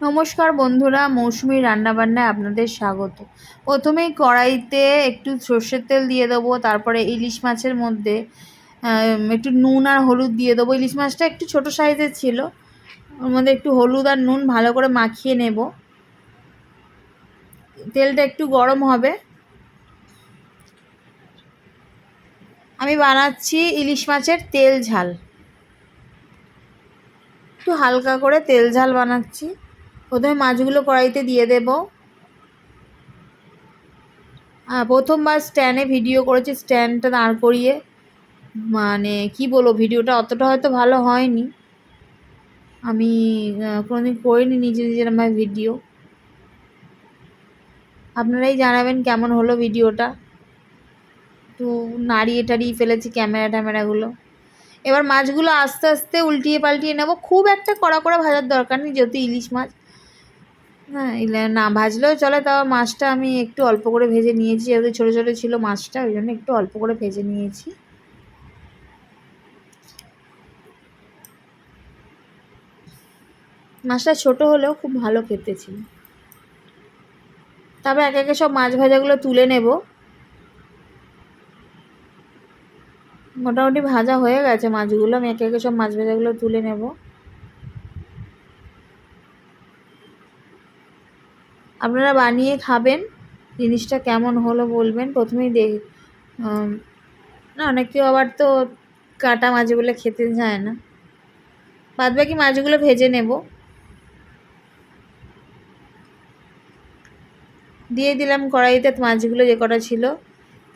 নমস্কার বন্ধুরা, মৌসুমি রান্নাবান্নায় আপনাদের স্বাগত। প্রথমেই কড়াইতে একটু সর্ষের তেল দিয়ে দেবো, তারপরে ইলিশ মাছের মধ্যে একটু নুন আর হলুদ দিয়ে দেবো। ইলিশ মাছটা একটু ছোট সাইজের ছিল, ওর মধ্যে একটু হলুদ আর নুন ভালো করে মাখিয়ে নেব। তেলটা একটু গরম হবে। আমি বানাচ্ছি ইলিশ মাছের তেল ঝাল, একটু হালকা করে তেল ঝাল বানাচ্ছি। প্রথমে মাছগুলো কড়াইতে দিয়ে দেবো। প্রথমবার স্ট্যান্ডে ভিডিও করেছি, স্ট্যান্ডটা দাঁড় করিয়ে, মানে কি বলবো, ভিডিওটা অতটা হয়তো ভালো হয়নি। আমি কোনোদিন করিনি নিজের আমার ভিডিও। আপনারাই জানাবেন কেমন হলো ভিডিওটা। একটু নাড়িয়ে টাড়িয়ে ফেলেছি ক্যামেরাগুলো। এবার মাছগুলো আস্তে আস্তে উল্টিয়ে পাল্টিয়ে নেব। খুব একটা কড়া করে ভাজার দরকার নেই, যেহেতু ইলিশ মাছ। হ্যাঁ, না ভাজলেও চলে, তাও মাছটা আমি একটু অল্প করে ভেজে নিয়েছি, যেহেতু ছোটো ছোটো ছিল মাছটা, ওই জন্য একটু অল্প করে ভেজে নিয়েছি। মাছটা ছোট হলেও খুব ভালো খেতে ছিল। তারপর একে একে সব মাছ ভাজাগুলো তুলে নেব। মোটামুটি ভাজা হয়ে গেছে মাছগুলো, আমি একে একে সব মাছ ভাজাগুলো তুলে নেব। আপনারা বানিয়ে খাবেন, জিনিসটা কেমন হলো বলবেন। প্রথমেই না, অনেকেও আবার তো কাটা মাছ বলে খেতে যায় না। বাদ বাকি মাছগুলো ভেজে নেব। দিয়ে দিলাম কড়াইতে মাছগুলো যে কটা ছিল,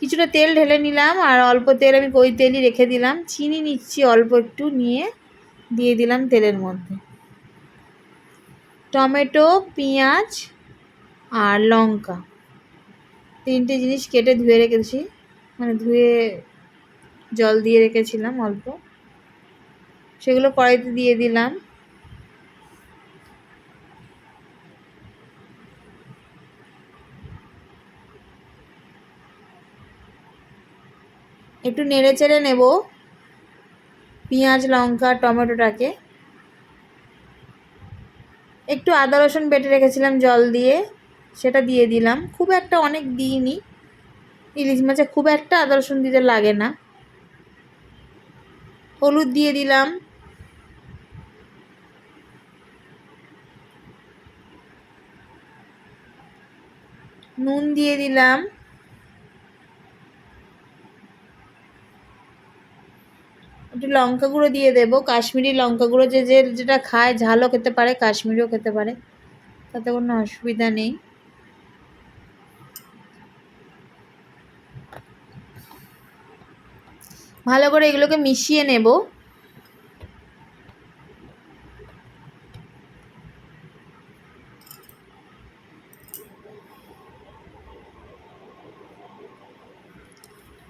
কিছুটা তেল ঢেলে নিলাম, আর অল্প তেল আমি ওই তেলই রেখে দিলাম। চিনি নিচ্ছি অল্প একটু নিয়ে, দিয়ে দিলাম তেলের মধ্যে। টমেটো, পেঁয়াজ আর লঙ্কা, তিনটে জিনিস কেটে ধুয়ে রেখেছি, মানে ধুয়ে জল দিয়ে রেখেছিলাম অল্প, সেগুলো কড়াইতে দিয়ে দিলাম। একটু নেড়ে চেড়ে নেব পেঁয়াজ লঙ্কা টমেটোটাকে। একটু আদা রসুন বেটে রেখেছিলাম জল দিয়ে, সেটা দিয়ে দিলাম। খুব একটা অনেক দিইনি, ইলিশ মাছে খুব একটা আদা রসুন দিতে লাগে না। হলুদ দিয়ে দিলাম, নুন দিয়ে দিলাম, একটু লঙ্কা গুঁড়ো দিয়ে দেবো, কাশ্মীরি লঙ্কা গুঁড়ো। যেটা খায় ঝালও খেতে পারে, কাশ্মীরিও খেতে পারে, তাতে কোনো অসুবিধা নেই। ভালো করে এগুলোকে মিশিয়ে নেব।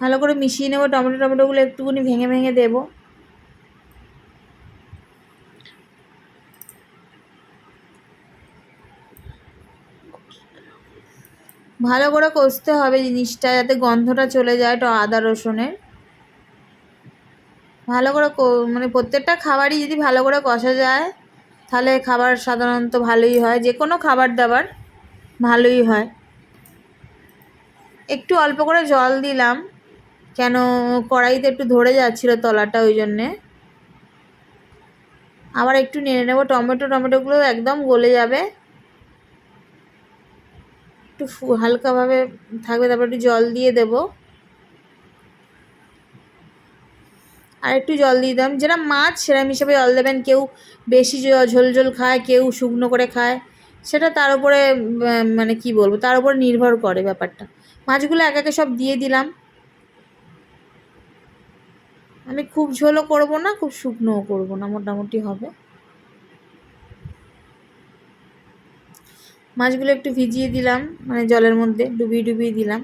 ভালো করে মিশিয়ে নেব। টমেটোগুলো একটুখানি ভেঙে ভেঙে দেবো। ভালো করে কষতে হবে জিনিসটা, যাতে গন্ধটা চলে যায় আদা রসুনের। ভালো করে মানে প্রত্যেকটা খাবারই যদি ভালো করে কষা যায়, তাহলে খাবার সাধারণত ভালোই হয়, যে কোনো খাবার দাবার ভালোই হয়। একটু অল্প করে জল দিলাম, কেন কড়াইতে একটু ধরে যাচ্ছিলো তলাটা, ওই জন্যে। আবার একটু নেড়ে নেবো। টমেটোগুলো একদম গলে যাবে, একটু হালকাভাবে থাকবে। তারপর একটু জল দিয়ে দেবো, আর একটু জল দিয়ে দিলাম। যেটা মাছ সেরকম হিসেবে জল দেবেন। কেউ বেশি ঝোল ঝোল খায়, কেউ শুকনো করে খায়, সেটা তার উপরে মানে কি বলবো, তার উপর নির্ভর করে ব্যাপারটা। মাছগুলো এক একে সব দিয়ে দিলাম। আমি খুব ঝোলও করবো না, খুব শুকনোও করবো না, মোটামুটি হবে। মাছগুলো একটু ভিজিয়ে দিলাম, মানে জলের মধ্যে ডুবিয়ে দিলাম।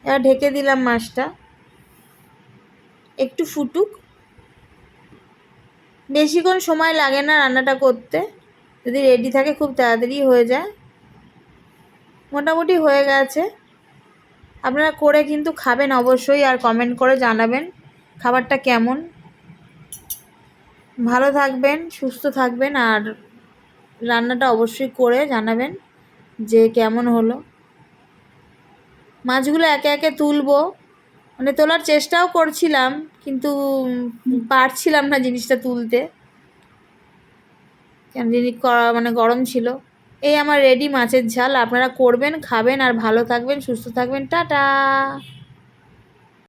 এবার ঢেকে দিলাম মাছটা, একটু ফুটুক। বেশিক্ষণ সময় লাগে না রান্নাটা করতে, যদি রেডি থাকে খুব তাড়াতাড়ি হয়ে যায়। মোটামুটি হয়ে গেছে। আপনারা করে কিন্তু খাবেন অবশ্যই, আর কমেন্ট করে জানাবেন খাবারটা কেমন। ভালো থাকবেন, সুস্থ থাকবেন, আর রান্নাটা অবশ্যই করে জানাবেন যে কেমন হলো। মাছগুলো একে একে তুলবো, মানে তোলার চেষ্টাও করছিলাম, কিন্তু পারছিলাম না জিনিসটা তুলতে, কেন জিনিস মানে গরম ছিল। এই আমার রেডি মাছের ঝাল। আপনারা করবেন, খাবেন, আর ভালো থাকবেন, সুস্থ থাকবেন। টাটা।